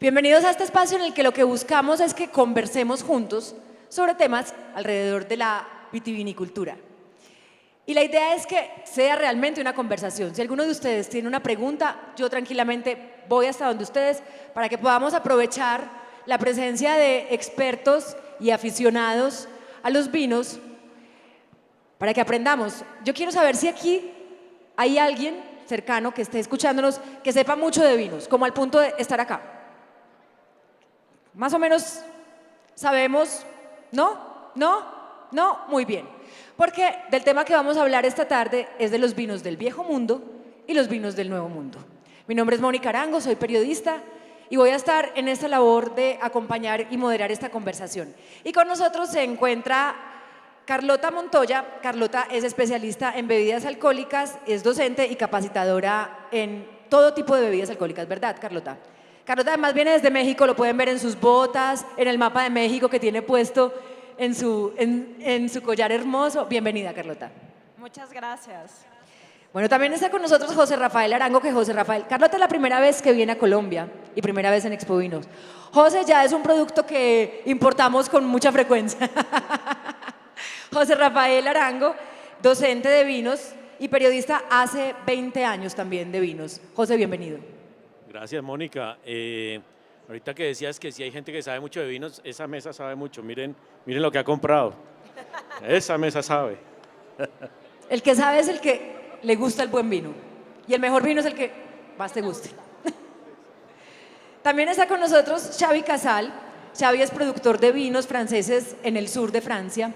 Bienvenidos a este espacio en el que lo que buscamos es que conversemos juntos sobre temas alrededor de la vitivinicultura. Y la idea es que sea realmente una conversación. Si alguno de ustedes tiene una pregunta, yo tranquilamente voy hasta donde ustedes para que podamos aprovechar la presencia de expertos y aficionados a los vinos para que aprendamos. Yo quiero saber si aquí hay alguien cercano que esté escuchándonos que sepa mucho de vinos, como al punto de estar acá. Más o menos sabemos, ¿no? ¿No? ¿No? Muy bien. Porque del tema que vamos a hablar esta tarde es de los vinos del Viejo Mundo y los vinos del Nuevo Mundo. Mi nombre es Mónica Arango, soy periodista y voy a estar en esta labor de acompañar y moderar esta conversación. Y con nosotros se encuentra Carlota Montoya. Carlota es especialista en bebidas alcohólicas, es docente y capacitadora en todo tipo de bebidas alcohólicas, ¿verdad, Carlota? Carlota además viene desde México, lo pueden ver en sus botas, en el mapa de México que tiene puesto en su collar hermoso. Bienvenida, Carlota. Muchas gracias. Bueno, también está con nosotros José Rafael Arango, Carlota es la primera vez que viene a Colombia y primera vez en Expo Vinos. José ya es un producto que importamos con mucha frecuencia. José Rafael Arango, docente de vinos y periodista hace 20 años también de vinos. José, bienvenido. Gracias, Mónica. Ahorita que decías que si hay gente que sabe mucho de vinos, esa mesa sabe mucho. Miren lo que ha comprado. Esa mesa sabe. El que sabe es el que le gusta el buen vino. Y el mejor vino es el que más te guste. También está con nosotros Xavi Casal. Xavi es productor de vinos franceses en el sur de Francia.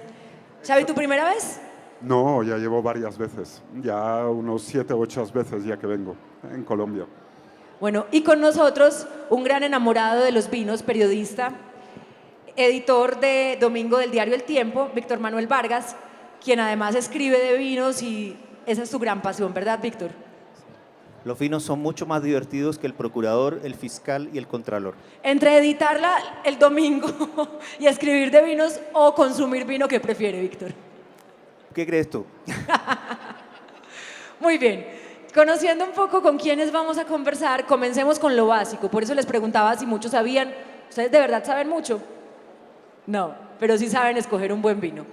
Xavi, ¿tu primera vez? No, ya llevo varias veces. Ya unos 7 o 8 veces ya que vengo en Colombia. Bueno, y con nosotros un gran enamorado de los vinos, periodista, editor de Domingo del diario El Tiempo, Víctor Manuel Vargas, quien además escribe de vinos y esa es su gran pasión, ¿verdad, Víctor? Los vinos son mucho más divertidos que el procurador, el fiscal y el contralor. Entre editarla el domingo y escribir de vinos o consumir vino, ¿qué prefiere, Víctor? ¿Qué crees tú? Muy bien. Conociendo un poco con quiénes vamos a conversar, comencemos con lo básico. Por eso les preguntaba si muchos sabían. ¿Ustedes de verdad saben mucho? No, pero sí saben escoger un buen vino.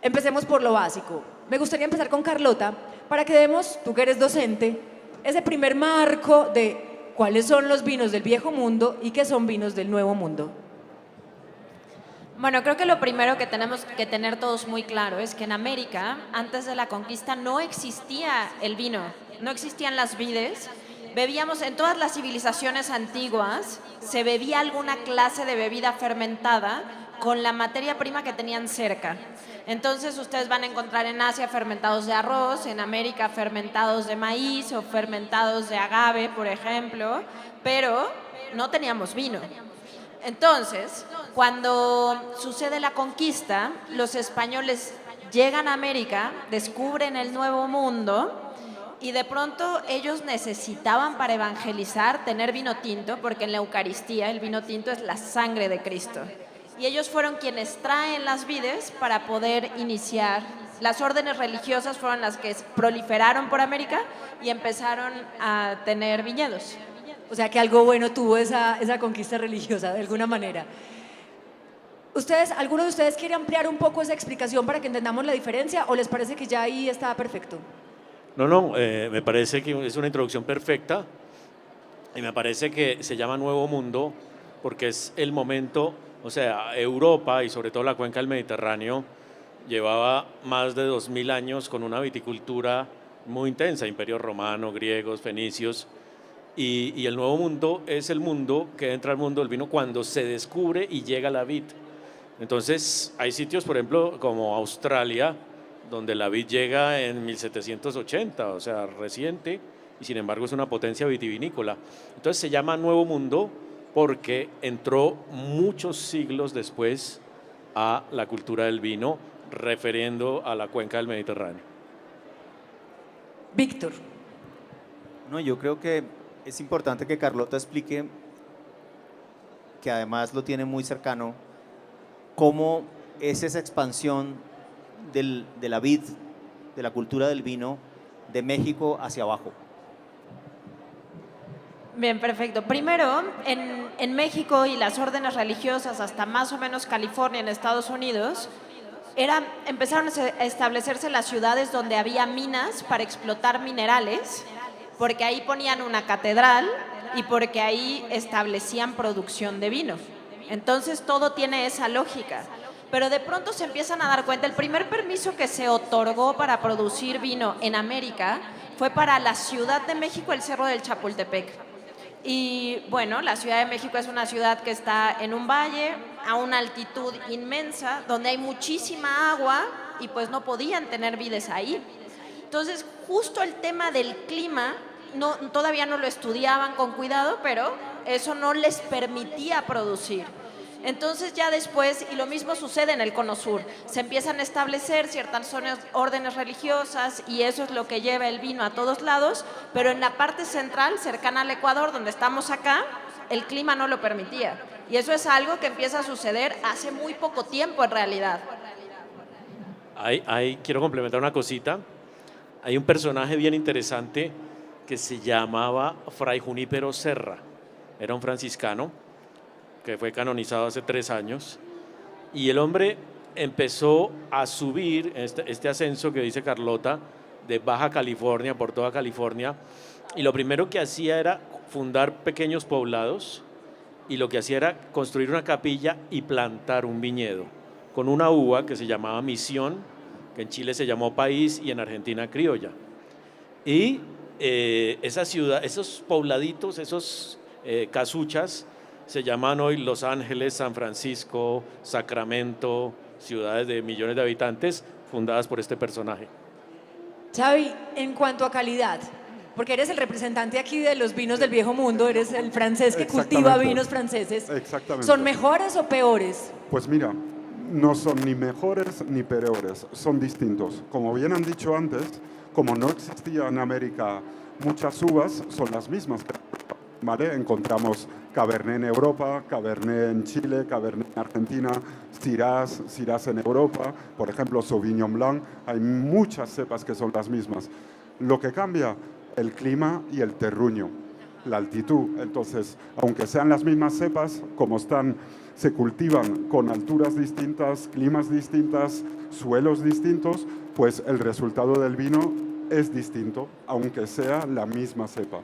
Empecemos por lo básico. Me gustaría empezar con Carlota para que demos, tú que eres docente, ese primer marco de cuáles son los vinos del Viejo Mundo y qué son vinos del Nuevo Mundo. Bueno, creo que lo primero que tenemos que tener todos muy claro es que en América, antes de la conquista, no existía el vino, no existían las vides. Bebíamos en todas las civilizaciones antiguas, se bebía alguna clase de bebida fermentada con la materia prima que tenían cerca. Entonces ustedes van a encontrar en Asia fermentados de arroz, en América fermentados de maíz o fermentados de agave, por ejemplo, pero no teníamos vino. Entonces, cuando sucede la conquista, los españoles llegan a América, descubren el Nuevo Mundo y de pronto ellos necesitaban para evangelizar tener vino tinto, porque en la Eucaristía el vino tinto es la sangre de Cristo. Y ellos fueron quienes traen las vides para poder iniciar. Las órdenes religiosas fueron las que proliferaron por América y empezaron a tener viñedos. O sea que algo bueno tuvo esa conquista religiosa, de alguna manera. ¿Alguno de ustedes quiere ampliar un poco esa explicación para que entendamos la diferencia o les parece que ya ahí está perfecto? No, me parece que es una introducción perfecta y me parece que se llama Nuevo Mundo porque es el momento, o sea, Europa y sobre todo la cuenca del Mediterráneo llevaba más de 2000 años con una viticultura muy intensa, Imperio Romano, griegos, fenicios. Y el Nuevo Mundo es el mundo que entra al mundo del vino cuando se descubre y llega la vid. Entonces, hay sitios, por ejemplo, como Australia, donde la vid llega en 1780, o sea, reciente, y sin embargo es una potencia vitivinícola. Entonces se llama Nuevo Mundo porque entró muchos siglos después a la cultura del vino, refiriendo a la cuenca del Mediterráneo. Víctor. No, yo creo que es importante que Carlota explique, que además lo tiene muy cercano, cómo es esa expansión de la vid, de la cultura del vino, de México hacia abajo. Bien, perfecto. Primero, en México y las órdenes religiosas, hasta más o menos California, en Estados Unidos, empezaron a establecerse las ciudades donde había minas para explotar minerales, porque ahí ponían una catedral y porque ahí establecían producción de vino. Entonces todo tiene esa lógica. Pero de pronto se empiezan a dar cuenta, el primer permiso que se otorgó para producir vino en América fue para la Ciudad de México, el Cerro del Chapultepec. Y bueno, la Ciudad de México es una ciudad que está en un valle, a una altitud inmensa, donde hay muchísima agua y pues no podían tener vides ahí. Entonces, justo el tema del clima, todavía no lo estudiaban con cuidado, pero eso no les permitía producir. Entonces ya después, y lo mismo sucede en el Cono Sur, se empiezan a establecer ciertas órdenes religiosas y eso es lo que lleva el vino a todos lados, pero en la parte central, cercana al Ecuador, donde estamos acá, el clima no lo permitía. Y eso es algo que empieza a suceder hace muy poco tiempo en realidad. Quiero complementar una cosita. Hay un personaje bien interesante que se llamaba Fray Junípero Serra. Era un franciscano que fue canonizado hace 3 años, y el hombre empezó a subir este ascenso que dice Carlota, de Baja California, por toda California, y lo primero que hacía era fundar pequeños poblados, y lo que hacía era construir una capilla y plantar un viñedo, con una uva que se llamaba Misión, que en Chile se llamó País y en Argentina Criolla. Y esa ciudad, esos pobladitos, esos casuchas, se llaman hoy Los Ángeles, San Francisco, Sacramento, ciudades de millones de habitantes fundadas por este personaje. Xavi, en cuanto a calidad, porque eres el representante aquí de los vinos del viejo mundo, eres el francés que cultiva Exactamente. vinos franceses. Exactamente. ¿Son mejores o peores? Pues mira, no son ni mejores ni peores, son distintos. Como bien han dicho antes, como no existía en América muchas uvas, son las mismas. ¿Vale? Encontramos Cabernet en Europa, Cabernet en Chile, Cabernet en Argentina, Syrah en Europa, por ejemplo, Sauvignon Blanc. Hay muchas cepas que son las mismas. Lo que cambia, el clima y el terruño, la altitud. Entonces, aunque sean las mismas cepas, como se cultivan con alturas distintas, climas distintas, suelos distintos, pues el resultado del vino es distinto, aunque sea la misma cepa.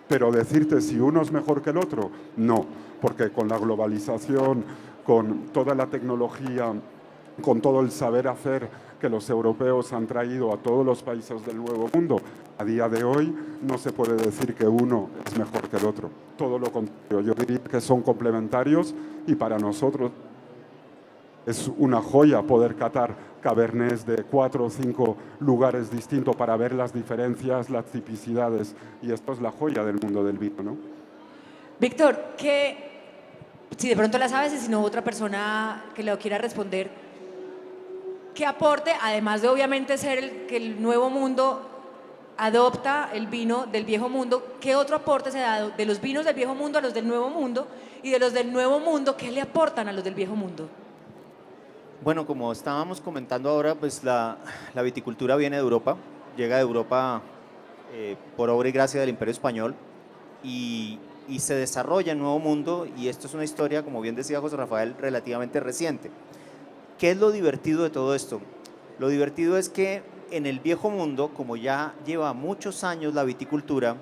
Pero decirte si uno es mejor que el otro, no, porque con la globalización, con toda la tecnología, con todo el saber hacer que los europeos han traído a todos los países del Nuevo Mundo, a día de hoy no se puede decir que uno es mejor que el otro. Todo lo contrario, yo diría que son complementarios y para nosotros es una joya poder catar Cabernets de 4 o 5 lugares distintos para ver las diferencias, las tipicidades, y esto es la joya del mundo del vino, ¿no? Víctor, si de pronto la sabes y si no otra persona que lo quiera responder, ¿qué aporte, además de obviamente ser que el nuevo mundo adopta el vino del viejo mundo, qué otro aporte se ha dado de los vinos del viejo mundo a los del nuevo mundo y de los del nuevo mundo, qué le aportan a los del viejo mundo? Bueno, como estábamos comentando ahora, pues la viticultura viene de Europa, llega de Europa por obra y gracia del Imperio Español y se desarrolla en Nuevo Mundo, y esto es una historia, como bien decía José Rafael, relativamente reciente. ¿Qué es lo divertido de todo esto? Lo divertido es que en el Viejo Mundo, como ya lleva muchos años la viticultura,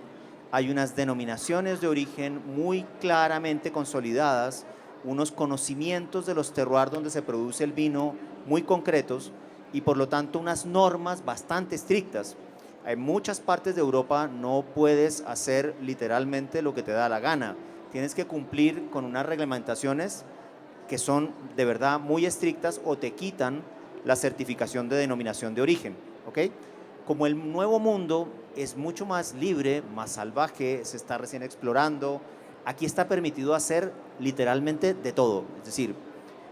hay unas denominaciones de origen muy claramente consolidadas, unos conocimientos de los terroirs donde se produce el vino muy concretos y por lo tanto unas normas bastante estrictas. En muchas partes de Europa no puedes hacer literalmente lo que te da la gana. Tienes que cumplir con unas reglamentaciones que son de verdad muy estrictas o te quitan la certificación de denominación de origen. ¿Okay? Como el Nuevo Mundo es mucho más libre, más salvaje, se está recién explorando, aquí está permitido hacer literalmente de todo. Es decir,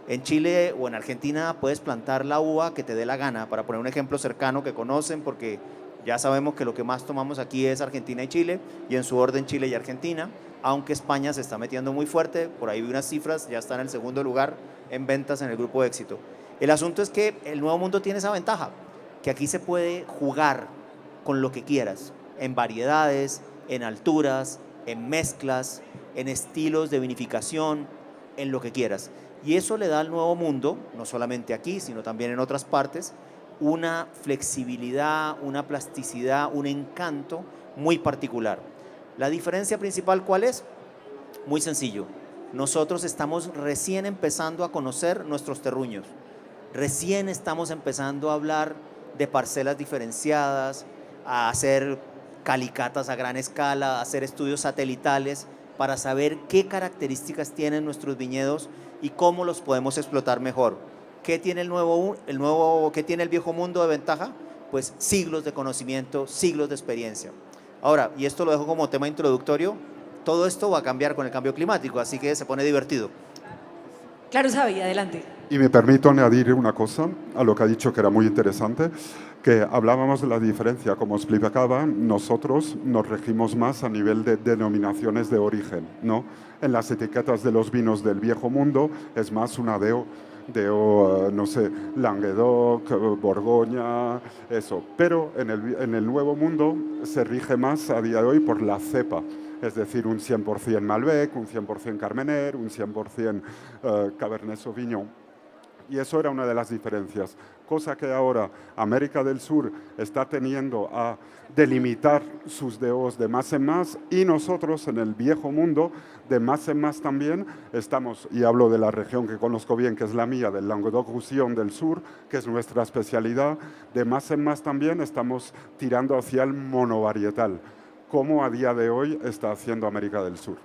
en Chile o en Argentina puedes plantar la uva que te dé la gana, para poner un ejemplo cercano que conocen, porque ya sabemos que lo que más tomamos aquí es Argentina y Chile, y en su orden Chile y Argentina, aunque España se está metiendo muy fuerte, por ahí vi unas cifras, ya está en el segundo lugar en ventas en el grupo de éxito. El asunto es que el Nuevo Mundo tiene esa ventaja, que aquí se puede jugar con lo que quieras, en variedades, en alturas, en mezclas, en estilos de vinificación, en lo que quieras. Y eso le da al Nuevo Mundo, no solamente aquí, sino también en otras partes, una flexibilidad, una plasticidad, un encanto muy particular. La diferencia principal, ¿cuál es? Muy sencillo. Nosotros estamos recién empezando a conocer nuestros terruños. Recién estamos empezando a hablar de parcelas diferenciadas, a hacer calicatas a gran escala, a hacer estudios satelitales para saber qué características tienen nuestros viñedos y cómo los podemos explotar mejor. ¿Qué tiene qué tiene el viejo mundo de ventaja? Pues siglos de conocimiento, siglos de experiencia. Ahora, y esto lo dejo como tema introductorio, todo esto va a cambiar con el cambio climático, así que se pone divertido. Claro, Xavi, adelante. Y me permito añadir una cosa a lo que ha dicho que era muy interesante, que hablábamos de la diferencia. Como explicaba, nosotros nos regimos más a nivel de denominaciones de origen, ¿no? En las etiquetas de los vinos del viejo mundo es más una no sé, Languedoc, Borgoña, eso. Pero en el nuevo mundo se rige más a día de hoy por la cepa. Es decir, un 100% Malbec, un 100% Carmener, un 100% Cabernet Sauvignon. Y eso era una de las diferencias, cosa que ahora América del Sur está teniendo a delimitar sus DOs de más en más, y nosotros en el viejo mundo de más en más también estamos, y hablo de la región que conozco bien, que es la mía, del Languedoc-Roussillon del sur, que es nuestra especialidad, de más en más también estamos tirando hacia el monovarietal, como a día de hoy está haciendo América del Sur,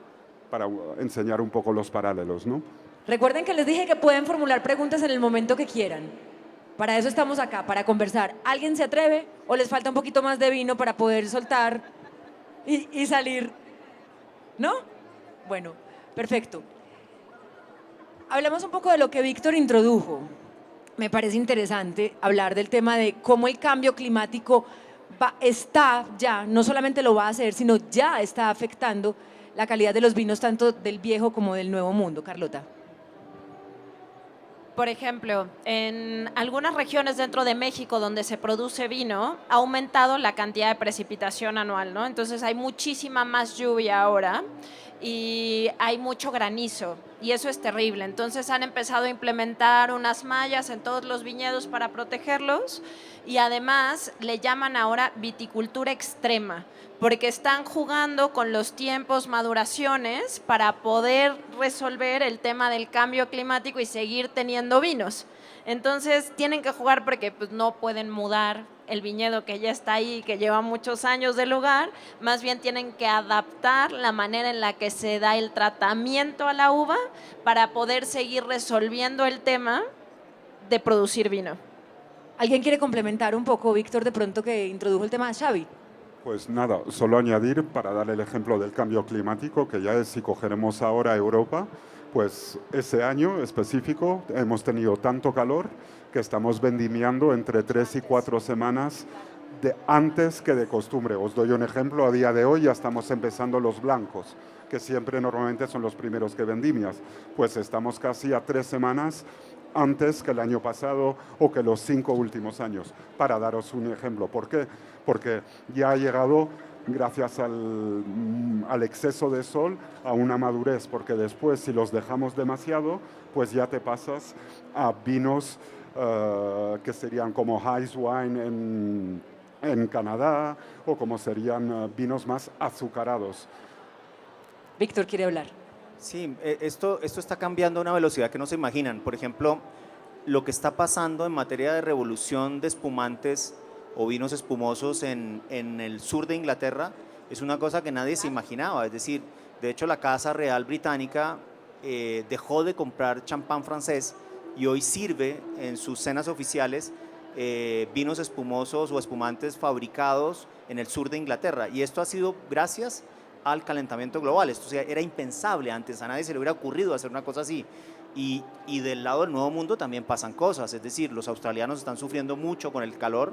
para enseñar un poco los paralelos, ¿no? Recuerden que les dije que pueden formular preguntas en el momento que quieran. Para eso estamos acá, para conversar. ¿Alguien se atreve o les falta un poquito más de vino para poder soltar y salir? ¿No? Bueno, perfecto. Hablamos un poco de lo que Víctor introdujo. Me parece interesante hablar del tema de cómo el cambio climático está ya, no solamente lo va a hacer, sino ya está afectando la calidad de los vinos tanto del viejo como del nuevo mundo. Carlota. Por ejemplo, en algunas regiones dentro de México donde se produce vino, ha aumentado la cantidad de precipitación anual, ¿no? Entonces hay muchísima más lluvia ahora y hay mucho granizo y eso es terrible. Entonces han empezado a implementar unas mallas en todos los viñedos para protegerlos y además le llaman ahora viticultura extrema, porque están jugando con los tiempos, maduraciones, para poder resolver el tema del cambio climático y seguir teniendo vinos. Entonces tienen que jugar porque pues, no pueden mudar el viñedo que ya está ahí, que lleva muchos años de lugar, más bien tienen que adaptar la manera en la que se da el tratamiento a la uva para poder seguir resolviendo el tema de producir vino. ¿Alguien quiere complementar un poco, Víctor, de pronto que introdujo el tema de Xavi? Pues nada, solo añadir para dar el ejemplo del cambio climático, que ya es, si cogeremos ahora Europa, pues ese año específico hemos tenido tanto calor que estamos vendimiando entre 3 y 4 semanas antes que de costumbre. Os doy un ejemplo, a día de hoy ya estamos empezando los blancos, que siempre normalmente son los primeros que vendimias, pues estamos casi a 3 semanas antes que el año pasado o que los 5 últimos años, para daros un ejemplo. ¿Por qué? Porque ya ha llegado, gracias al exceso de sol, a una madurez, porque después si los dejamos demasiado, pues ya te pasas a vinos que serían como Ice Wine en Canadá, o como serían vinos más azucarados. Víctor quiere hablar. Sí, esto está cambiando a una velocidad que no se imaginan. Por ejemplo, lo que está pasando en materia de revolución de espumantes o vinos espumosos en el sur de Inglaterra es una cosa que nadie se imaginaba. Es decir, de hecho la Casa Real Británica dejó de comprar champán francés y hoy sirve en sus cenas oficiales vinos espumosos o espumantes fabricados en el sur de Inglaterra. Y esto ha sido gracias al calentamiento global. Esto era impensable antes, a nadie se le hubiera ocurrido hacer una cosa así. Y del lado del Nuevo Mundo también pasan cosas, es decir, los australianos están sufriendo mucho con el calor,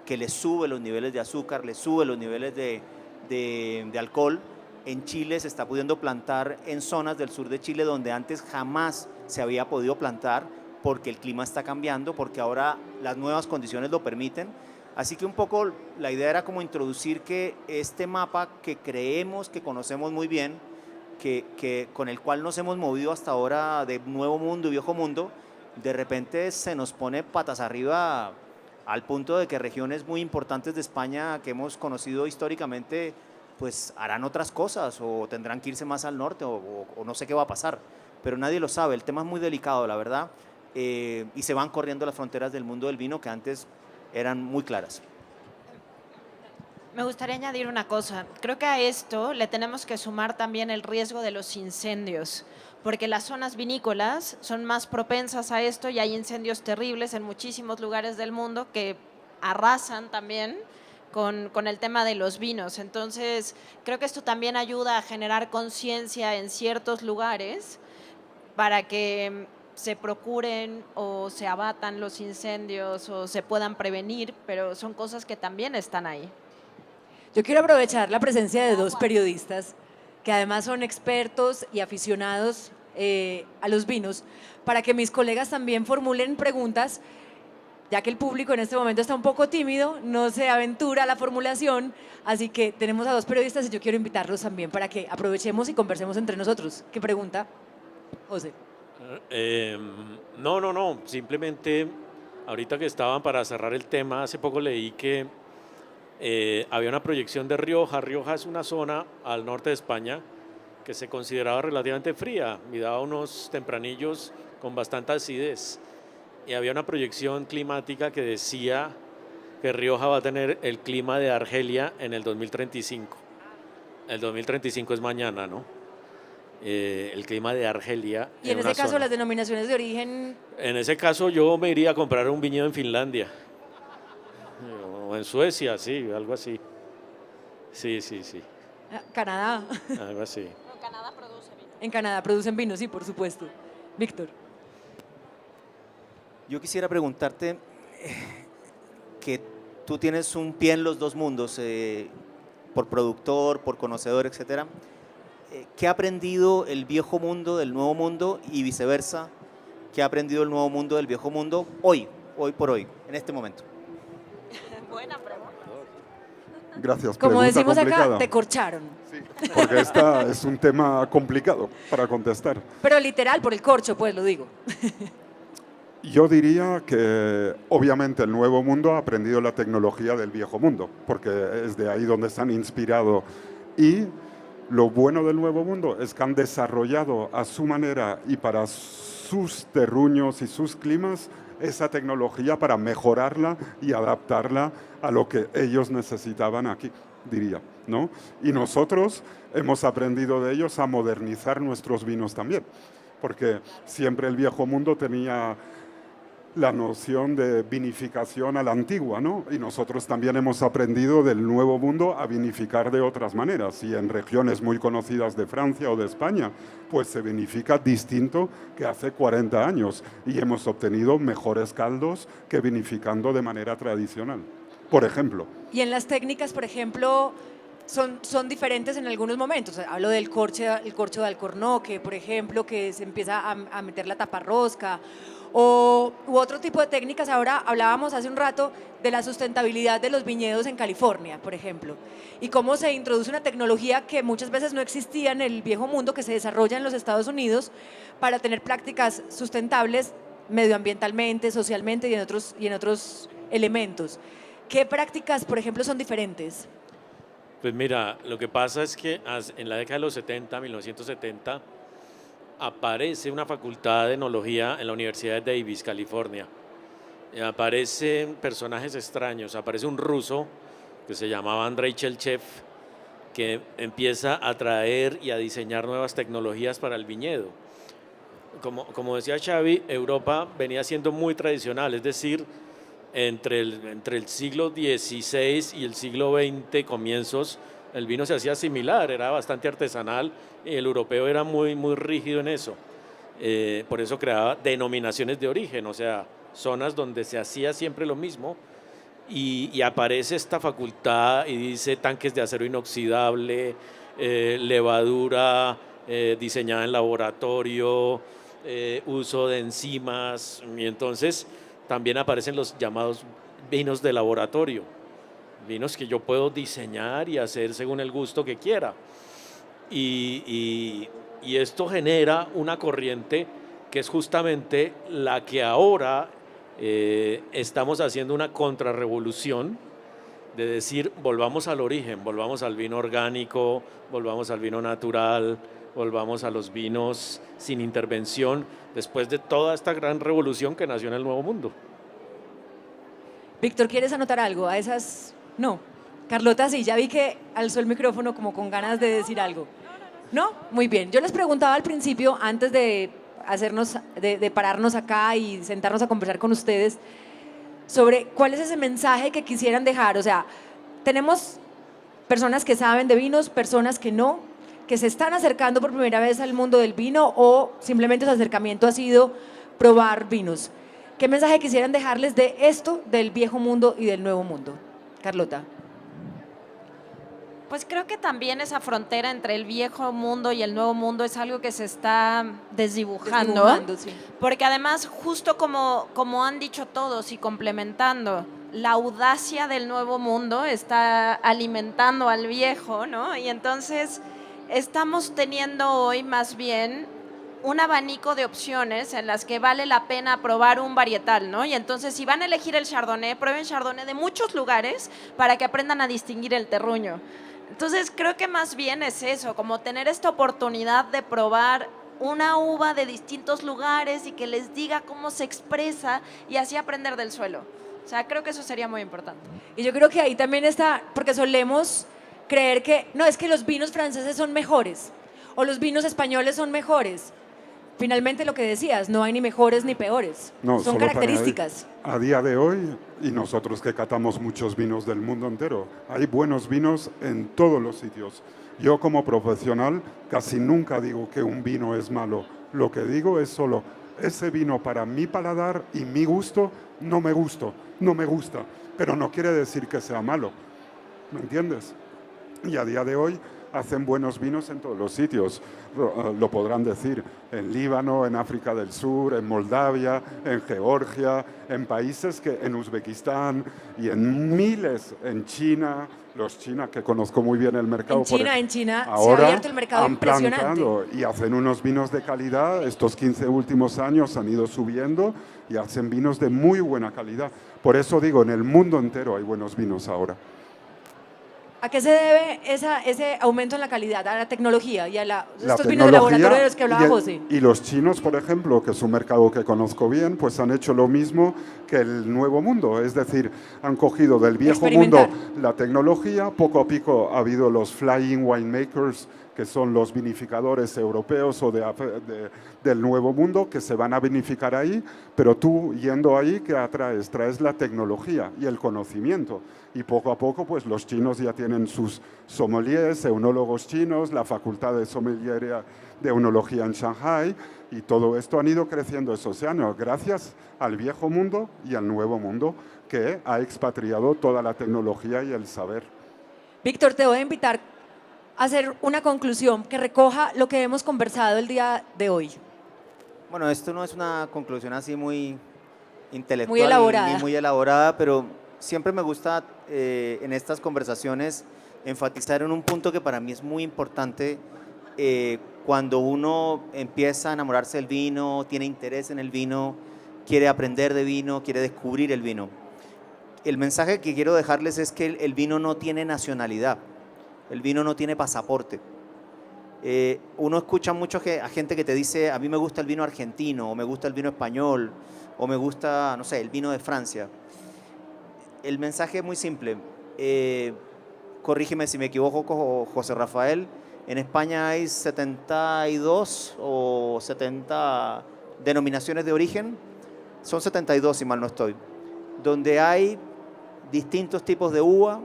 que les sube los niveles de azúcar, les sube los niveles de alcohol. En Chile se está pudiendo plantar en zonas del sur de Chile donde antes jamás se había podido plantar, porque el clima está cambiando, porque ahora las nuevas condiciones lo permiten. Así que un poco la idea era como introducir que este mapa que creemos que conocemos muy bien, con el cual nos hemos movido hasta ahora de nuevo mundo y viejo mundo, de repente se nos pone patas arriba al punto de que regiones muy importantes de España que hemos conocido históricamente, pues harán otras cosas o tendrán que irse más al norte o no sé qué va a pasar, pero nadie lo sabe. El tema es muy delicado, la verdad, y se van corriendo las fronteras del mundo del vino que antes eran muy claras. Me gustaría añadir una cosa. Creo que a esto le tenemos que sumar también el riesgo de los incendios, porque las zonas vinícolas son más propensas a esto y hay incendios terribles en muchísimos lugares del mundo que arrasan también con el tema de los vinos. Entonces, creo que esto también ayuda a generar conciencia en ciertos lugares para que se procuren o se abatan los incendios o se puedan prevenir, pero son cosas que también están ahí. Yo quiero aprovechar la presencia de dos periodistas que además son expertos y aficionados a los vinos para que mis colegas también formulen preguntas, ya que el público en este momento está un poco tímido, no se aventura a la formulación, así que tenemos a dos periodistas y yo quiero invitarlos también para que aprovechemos y conversemos entre nosotros. ¿Qué pregunta, José? No, simplemente ahorita que estaban para cerrar el tema, hace poco leí que había una proyección de Rioja. Rioja es una zona al norte de España que se consideraba relativamente fría y daba unos tempranillos con bastante acidez. Y había una proyección climática que decía que Rioja va a tener el clima de Argelia en el 2035. El 2035 es mañana, ¿no? El clima de Argelia. Y en ese una caso zona. las denominaciones de origen, En ese caso yo me iría a comprar un viñedo en Finlandia. O en Suecia, sí, algo así. Sí. Canadá. Algo así. Canadá produce vino. En Canadá producen vino, sí, por supuesto. Víctor. Yo quisiera preguntarte que tú tienes un pie en los dos mundos, por productor, por conocedor, etcétera. ¿Qué ha aprendido el viejo mundo del nuevo mundo y viceversa? ¿Qué ha aprendido el nuevo mundo del viejo mundo hoy por hoy, en este momento? Buena pregunta. Gracias. Como Pregunta decimos complicada. acá, te corcharon. Sí, porque esta es un tema complicado para contestar. Pero literal, por el corcho, pues lo digo. Yo diría que obviamente el nuevo mundo ha aprendido la tecnología del viejo mundo, porque es de ahí donde se han inspirado. Y lo bueno del nuevo mundo es que han desarrollado a su manera y para sus terruños y sus climas esa tecnología para mejorarla y adaptarla a lo que ellos necesitaban aquí, diría, ¿no? Y nosotros hemos aprendido de ellos a modernizar nuestros vinos también, porque siempre el viejo mundo tenía la noción de vinificación a la antigua, ¿no? Y nosotros también hemos aprendido del nuevo mundo a vinificar de otras maneras. Y en regiones muy conocidas de Francia o de España, pues se vinifica distinto que hace 40 años. Y hemos obtenido mejores caldos que vinificando de manera tradicional, por ejemplo. Y en las técnicas, por ejemplo, son diferentes en algunos momentos. Hablo del el corcho de alcornoque, por ejemplo, que se empieza a meter la taparrosca, u otro tipo de técnicas. Ahora hablábamos hace un rato de la sustentabilidad de los viñedos en California, por ejemplo, y cómo se introduce una tecnología que muchas veces no existía en el viejo mundo, que se desarrolla en los Estados Unidos para tener prácticas sustentables medioambientalmente, socialmente y en otros elementos. ¿Qué prácticas, por ejemplo, son diferentes? Pues mira, lo que pasa es que en la década de los 70, 1970, aparece una facultad de enología en la Universidad de Davis, California. Aparecen personajes extraños, aparece un ruso que se llamaba Andrei Chelchev, que empieza a traer y a diseñar nuevas tecnologías para el viñedo. Como decía Xavi, Europa venía siendo muy tradicional, es decir, entre el siglo XVI y el siglo XX, comienzos, el vino se hacía similar, era bastante artesanal y el europeo era muy rígido en eso. Por eso creaba denominaciones de origen, o sea, zonas donde se hacía siempre lo mismo, y aparece esta facultad y dice tanques de acero inoxidable, levadura diseñada en laboratorio, uso de enzimas, y entonces también aparecen los llamados vinos de laboratorio, vinos que yo puedo diseñar y hacer según el gusto que quiera. Y esto genera una corriente que es justamente la que ahora estamos haciendo una contrarrevolución, de decir, volvamos al origen, volvamos al vino orgánico, volvamos al vino natural, volvamos a los vinos sin intervención, después de toda esta gran revolución que nació en el Nuevo Mundo. Víctor, ¿quieres anotar algo? A esas, no. Carlota, sí, ya vi que alzó el micrófono como con ganas de decir algo. ¿No? Muy bien. Yo les preguntaba al principio, antes de de pararnos acá y sentarnos a conversar con ustedes, sobre cuál es ese mensaje que quisieran dejar. O sea, tenemos personas que saben de vinos, personas que no, que se están acercando por primera vez al mundo del vino o simplemente su acercamiento ha sido probar vinos. ¿Qué mensaje quisieran dejarles de esto, del viejo mundo y del nuevo mundo? Carlota. Pues creo que también esa frontera entre el viejo mundo y el nuevo mundo es algo que se está desdibujando. Sí. Porque además, justo como han dicho todos y complementando, la audacia del nuevo mundo está alimentando al viejo, ¿no? Y entonces estamos teniendo hoy más bien un abanico de opciones en las que vale la pena probar un varietal, ¿no? Y entonces si van a elegir el Chardonnay, prueben Chardonnay de muchos lugares para que aprendan a distinguir el terruño. Entonces creo que más bien es eso, como tener esta oportunidad de probar una uva de distintos lugares y que les diga cómo se expresa y así aprender del suelo. O sea, creo que eso sería muy importante. Y yo creo que ahí también está, porque solemos creer que, no, es que los vinos franceses son mejores o los vinos españoles son mejores. Finalmente lo que decías, no hay ni mejores ni peores, No, son solo características. a día de hoy, y nosotros que catamos muchos vinos del mundo entero, hay buenos vinos en todos los sitios. Yo como profesional casi nunca digo que un vino es malo. Lo que digo es solo, ese vino para mi paladar y mi gusto no me gusta, pero no quiere decir que sea malo. ¿Me entiendes? Y a día de hoy hacen buenos vinos en todos los sitios, lo podrán decir, en Líbano, en África del Sur, en Moldavia, en Georgia, en países que, en Uzbekistán y en miles, en China, los chinos que conozco muy bien el mercado. En China se ha ahora abierto el mercado han impresionante. plantado y hacen unos vinos de calidad, estos 15 últimos años han ido subiendo y hacen vinos de muy buena calidad. Por eso digo, en el mundo entero hay buenos vinos ahora. ¿A qué se debe ese aumento en la calidad? A la tecnología y a estos vinos de tecnología laboratorio de los que hablaba José. Y los chinos, por ejemplo, que es un mercado que conozco bien, pues han hecho lo mismo que el nuevo mundo. Es decir, han cogido del viejo mundo la tecnología, poco a poco ha habido los flying winemakers, que son los vinificadores europeos o del nuevo mundo, que se van a vinificar ahí, pero tú yendo ahí, ¿qué atraes? Traes la tecnología y el conocimiento. Y poco a poco, pues los chinos ya tienen sus sommeliers, eunólogos chinos, la facultad de sommelier de enología en Shanghai, y todo esto han ido creciendo esos años, gracias al viejo mundo y al nuevo mundo, que ha expatriado toda la tecnología y el saber. Víctor, te voy a invitar a hacer una conclusión que recoja lo que hemos conversado el día de hoy. Bueno, esto no es una conclusión así muy intelectual Muy elaborada. ni muy elaborada, pero siempre me gusta en estas conversaciones enfatizar en un punto que para mí es muy importante cuando uno empieza a enamorarse del vino, tiene interés en el vino, quiere aprender de vino, quiere descubrir el vino. El mensaje que quiero dejarles es que el vino no tiene nacionalidad, el vino no tiene pasaporte. Uno escucha mucho a gente que te dice, a mí me gusta el vino argentino, o me gusta el vino español, o me gusta, no sé, el vino de Francia. El mensaje es muy simple. Corrígeme si me equivoco, José Rafael. En España hay 72 o 70 denominaciones de origen. Son 72, si mal no estoy. Donde hay distintos tipos de uva,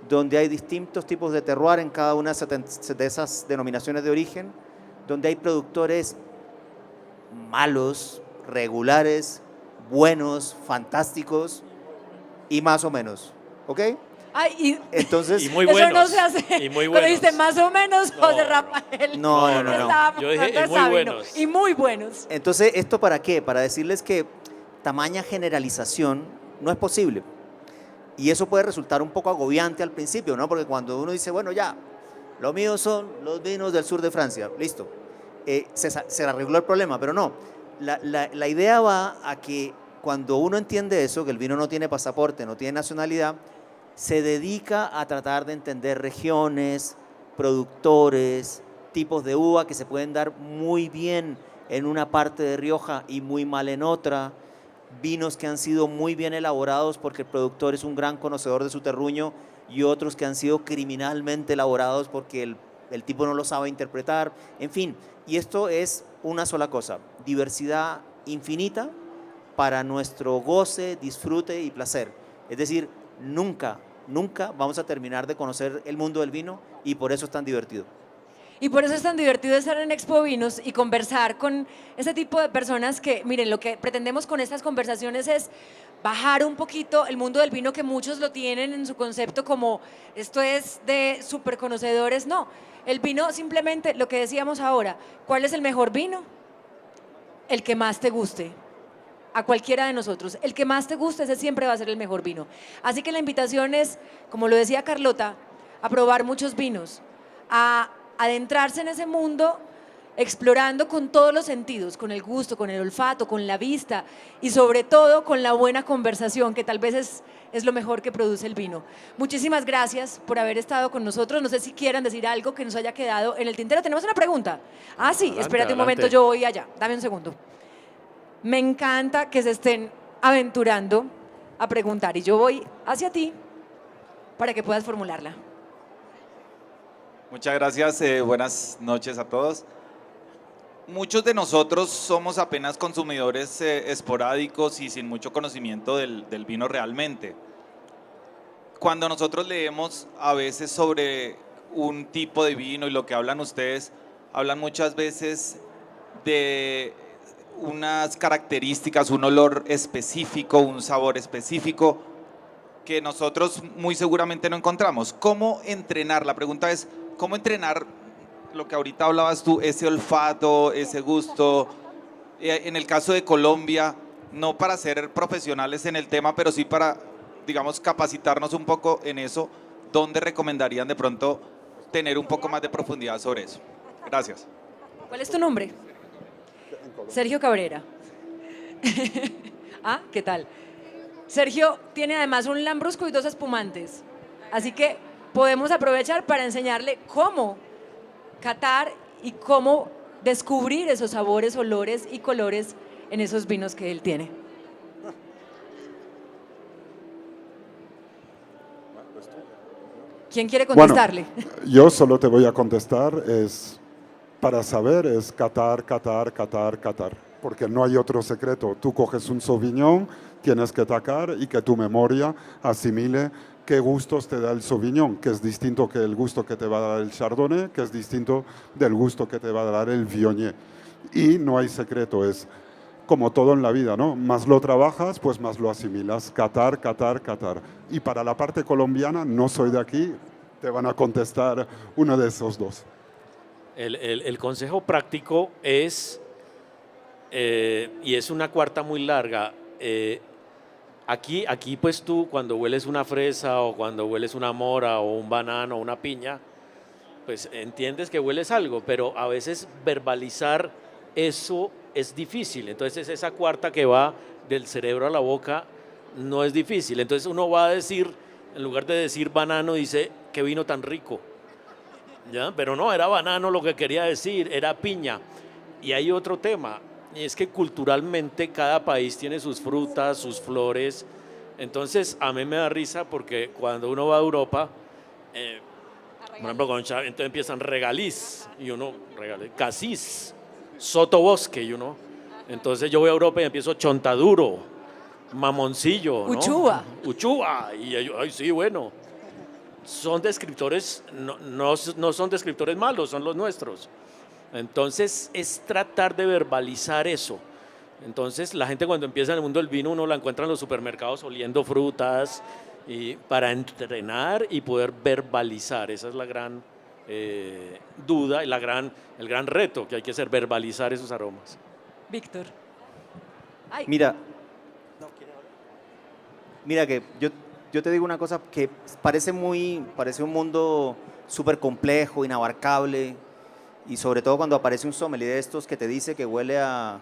donde hay distintos tipos de terroir en cada una de esas denominaciones de origen, donde hay productores malos, regulares, buenos, fantásticos y más o menos, ¿ok? Ay, Entonces, y muy eso buenos. no se hace. Y muy Cuando buenos. dijiste más o menos, José No. Rafael. No. Estaba Yo dije, pensando y muy Sabino. buenos. Y muy buenos. Entonces, ¿esto para qué? Para decirles que tamaña generalización no es posible. Y eso puede resultar un poco agobiante al principio, ¿no? Porque cuando uno dice, bueno, ya, lo mío son los vinos del sur de Francia, listo, se arregló el problema, pero no. La idea va a que cuando uno entiende eso, que el vino no tiene pasaporte, no tiene nacionalidad, se dedica a tratar de entender regiones, productores, tipos de uva que se pueden dar muy bien en una parte de Rioja y muy mal en otra, vinos que han sido muy bien elaborados porque el productor es un gran conocedor de su terruño y otros que han sido criminalmente elaborados porque el tipo no lo sabe interpretar, en fin, y esto es una sola cosa, diversidad infinita para nuestro goce, disfrute y placer. Es decir, nunca vamos a terminar de conocer el mundo del vino y por eso es tan divertido. Y por eso es tan divertido estar en Expo Vinos y conversar con ese tipo de personas que, miren, lo que pretendemos con estas conversaciones es bajar un poquito el mundo del vino, que muchos lo tienen en su concepto como esto es de súper conocedores. No, el vino simplemente, lo que decíamos ahora, ¿cuál es el mejor vino? El que más te guste. A cualquiera de nosotros. El que más te guste, ese siempre va a ser el mejor vino. Así que la invitación es, como lo decía Carlota, a probar muchos vinos, a adentrarse en ese mundo explorando con todos los sentidos, con el gusto, con el olfato, con la vista y sobre todo con la buena conversación, que tal vez es lo mejor que produce el vino. Muchísimas gracias por haber estado con nosotros. No sé si quieran decir algo que nos haya quedado en el tintero. ¿Tenemos una pregunta? Ah, sí, Adelante, espérate un momento, adelante. yo voy allá. Dame un segundo. Me encanta que se estén aventurando a preguntar y yo voy hacia ti para que puedas formularla. Muchas gracias, buenas noches a todos. Muchos de nosotros somos apenas consumidores esporádicos y sin mucho conocimiento del vino realmente. Cuando nosotros leemos a veces sobre un tipo de vino y lo que hablan ustedes, hablan muchas veces de unas características, un olor específico, un sabor específico que nosotros muy seguramente no encontramos. ¿Cómo entrenar? La pregunta es, ¿cómo entrenar lo que ahorita hablabas tú, ese olfato, ese gusto? En el caso de Colombia, no para ser profesionales en el tema, pero sí para, digamos, capacitarnos un poco en eso, ¿dónde recomendarían de pronto tener un poco más de profundidad sobre eso? Gracias. ¿Cuál es tu nombre? Sergio Cabrera. Ah, ¿qué tal? Sergio tiene además un lambrusco y 2 espumantes, así que podemos aprovechar para enseñarle cómo catar y cómo descubrir esos sabores, olores y colores en esos vinos que él tiene. ¿Quién quiere contestarle? Bueno, yo solo te voy a contestar, es para saber, es catar, catar, catar, catar, porque no hay otro secreto. Tú coges un Sauvignon, tienes que tacar y que tu memoria asimile qué gustos te da el Sauvignon, que es distinto que el gusto que te va a dar el Chardonnay, que es distinto del gusto que te va a dar el Viognier. Y no hay secreto, es como todo en la vida, ¿no? Más lo trabajas, pues más lo asimilas. Catar, catar, catar. Y para la parte colombiana, no soy de aquí, te van a contestar uno de esos dos. El consejo práctico es, y es una cuarta muy larga, aquí pues tú cuando hueles una fresa o cuando hueles una mora o un banano o una piña, pues entiendes que hueles algo, pero a veces verbalizar eso es difícil. Entonces esa cuarta que va del cerebro a la boca no es difícil. Entonces uno va a decir, en lugar de decir banano, dice, qué vino tan rico. ¿Ya? Pero no, era banano lo que quería decir, era piña. Y hay otro tema, y es que culturalmente cada país tiene sus frutas, sus flores. Entonces a mí me da risa porque cuando uno va a Europa, por ejemplo, entonces empiezan regaliz, y uno, casís, sotobosque, y uno. Entonces yo voy a Europa y empiezo chontaduro, mamoncillo, ¿no? Uchuva. Uchuva, y yo, ay, sí, bueno. Son descriptores, no son descriptores malos, son los nuestros. Entonces es tratar de verbalizar eso. Entonces la gente cuando empieza en el mundo del vino uno la encuentra en los supermercados oliendo frutas, y para entrenar y poder verbalizar. Esa es la gran duda y el gran reto que hay que hacer, verbalizar esos aromas. Víctor. Ay, Mira que yo yo te digo una cosa que parece un mundo súper complejo, inabarcable, y sobre todo cuando aparece un sommelier de estos que te dice que huele a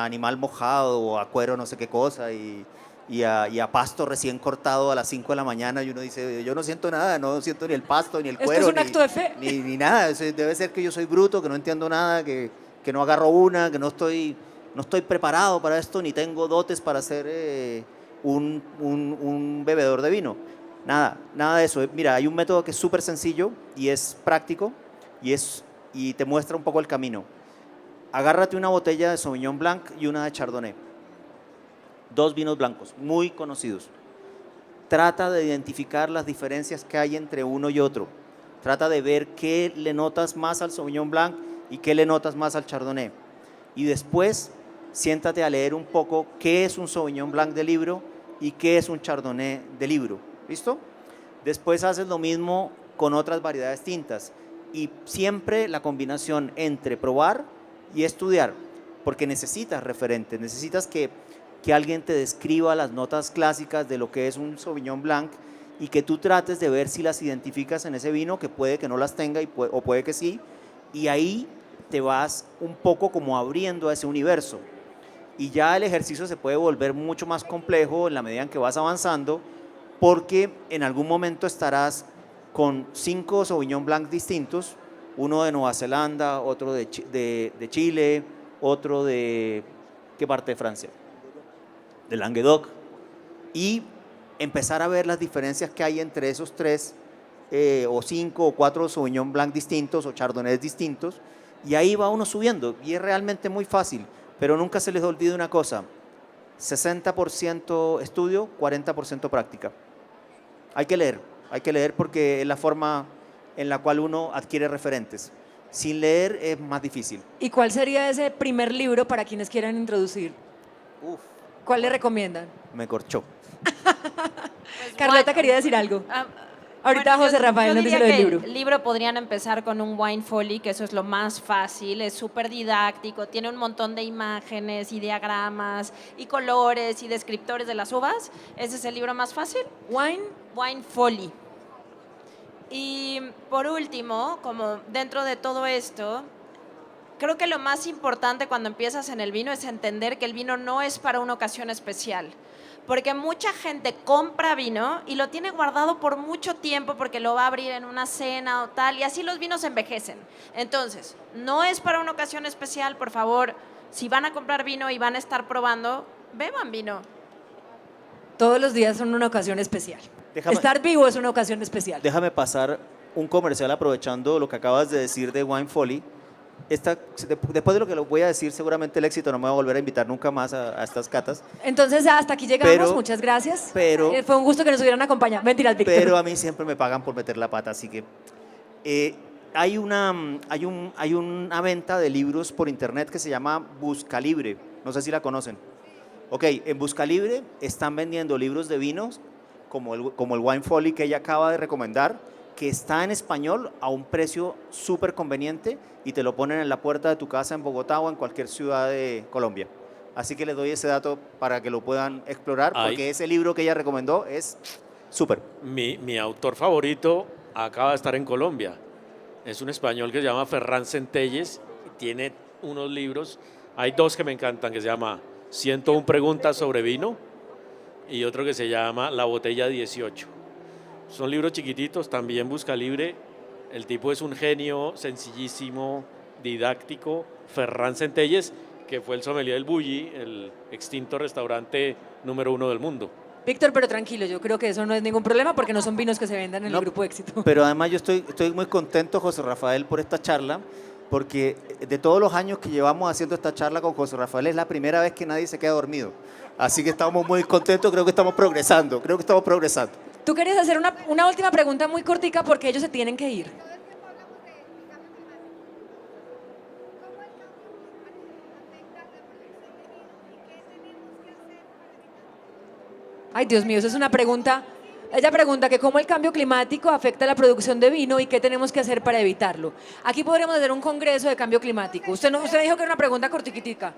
animal mojado o a cuero no sé qué cosa y a pasto recién cortado a las 5 de la mañana y uno dice, yo no siento nada, no siento ni el pasto, ni el Esto cuero, es un acto de fe. ni nada, debe ser que yo soy bruto, que no entiendo nada, que no agarro una, que no estoy preparado para esto, ni tengo dotes para ser un bebedor de vino. Nada de eso. Mira, hay un método que es súper sencillo y es práctico y te muestra un poco el camino. Agárrate una botella de Sauvignon Blanc y una de Chardonnay. 2 vinos blancos, muy conocidos. Trata de identificar las diferencias que hay entre uno y otro. Trata de ver qué le notas más al Sauvignon Blanc y qué le notas más al Chardonnay. Y después, siéntate a leer un poco qué es un Sauvignon Blanc de libro y qué es un Chardonnay de libro. ¿Listo? Después haces lo mismo con otras variedades tintas. Y siempre la combinación entre probar y estudiar, porque necesitas referentes, necesitas que alguien te describa las notas clásicas de lo que es un Sauvignon Blanc y que tú trates de ver si las identificas en ese vino, que puede que no las tenga o puede que sí, y ahí te vas un poco como abriendo a ese universo. Y ya el ejercicio se puede volver mucho más complejo en la medida en que vas avanzando, porque en algún momento estarás con 5 Sauvignon Blanc distintos, uno de Nueva Zelanda, otro de Chile, otro de... ¿qué parte de Francia? De Languedoc, y empezar a ver las diferencias que hay entre esos 3 o 5 o 4 Sauvignon Blanc distintos o Chardonnays distintos, y ahí va uno subiendo, y es realmente muy fácil, pero nunca se les olvide una cosa: 60% estudio, 40% práctica. Hay que leer porque es la forma en la cual uno adquiere referentes. Sin leer es más difícil. ¿Y cuál sería ese primer libro para quienes quieran introducir? Uf, ¿Cuál le recomiendan? me corchó. Carlota quería decir algo. Ahorita José Rafael nos dice lo del libro. El libro podrían empezar con un wine folly, que eso es lo más fácil, es súper didáctico, tiene un montón de imágenes y diagramas y colores y descriptores de las uvas. Ese es el libro más fácil. Wine folly. Y por último, como dentro de todo esto, creo que lo más importante cuando empiezas en el vino es entender que el vino no es para una ocasión especial. Porque mucha gente compra vino y lo tiene guardado por mucho tiempo porque lo va a abrir en una cena o tal, y así los vinos envejecen. Entonces, no es para una ocasión especial, por favor, si van a comprar vino y van a estar probando, beban vino. Todos los días son una ocasión especial. Déjame- Estar vivo es una ocasión especial. Déjame pasar un comercial aprovechando lo que acabas de decir de Wine Folly. Después de lo que lo voy a decir, seguramente el éxito no me va a volver a invitar nunca más a estas catas. Entonces, hasta aquí llegamos. Pero- Muchas gracias. pero- Fue un gusto que nos hubieran acompañado. Mentiras, Víctor. Pero a mí siempre me pagan por meter la pata, así que hay una venta de libros por internet que se llama Buscalibre. No sé si la conocen. Ok, en Buscalibre están vendiendo libros de vinos como el Wine Folly que ella acaba de recomendar, que está en español a un precio súper conveniente y te lo ponen en la puerta de tu casa en Bogotá o en cualquier ciudad de Colombia. Así que les doy ese dato para que lo puedan explorar, Ay. porque ese libro que ella recomendó es súper. Mi autor favorito acaba de estar en Colombia. Es un español que se llama Ferran Centelles. Tiene unos libros. Hay 2 que me encantan, que se llama 101 preguntas sobre vino y otro que se llama La botella 18. Son libros chiquititos, también Buscalibre. El tipo es un genio, sencillísimo, didáctico. Ferran Centelles, que fue el sommelier del Bulli, el extinto restaurante número 1 del mundo. Víctor, pero tranquilo, yo creo que eso no es ningún problema porque no son vinos que se vendan en No, el grupo Éxito. Pero además yo estoy muy contento, José Rafael, por esta charla, porque de todos los años que llevamos haciendo esta charla con José Rafael es la primera vez que nadie se queda dormido. Así que estamos muy contentos, creo que estamos progresando. Tú querías hacer una última pregunta muy cortica porque ellos se tienen que ir. Ay, Dios mío, eso es una pregunta. Ella pregunta que cómo el cambio climático afecta la producción de vino y qué tenemos que hacer para evitarlo. Aquí podríamos hacer un congreso de cambio climático. Usted dijo que era una pregunta cortiquitica.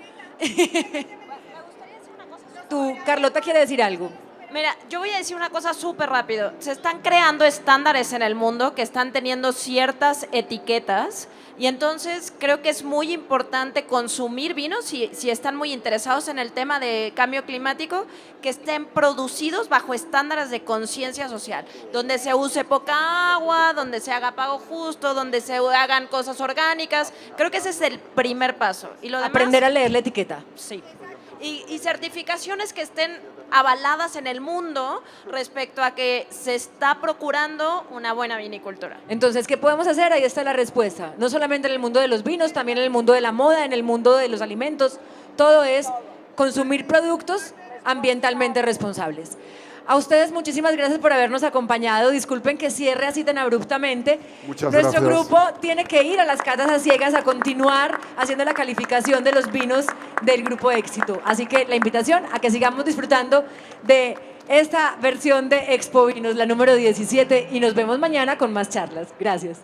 Tú, Carlota, quiere decir algo. Mira, yo voy a decir una cosa súper rápido. Se están creando estándares en el mundo que están teniendo ciertas etiquetas y entonces creo que es muy importante consumir vinos si están muy interesados en el tema de cambio climático, que estén producidos bajo estándares de conciencia social, donde se use poca agua, donde se haga pago justo, donde se hagan cosas orgánicas. Creo que ese es el primer paso. Y lo demás, Aprender a leer la etiqueta. sí. Y certificaciones que estén avaladas en el mundo respecto a que se está procurando una buena vinicultura. Entonces, ¿qué podemos hacer? Ahí está la respuesta. No solamente en el mundo de los vinos, también en el mundo de la moda, en el mundo de los alimentos. Todo es consumir productos ambientalmente responsables. A ustedes muchísimas gracias por habernos acompañado. Disculpen que cierre así tan abruptamente. Muchas Nuestro gracias. grupo tiene que ir a las catas a ciegas a continuar haciendo la calificación de los vinos del Grupo Éxito. Así que la invitación a que sigamos disfrutando de esta versión de Expo Vinos, la número 17, y nos vemos mañana con más charlas. Gracias.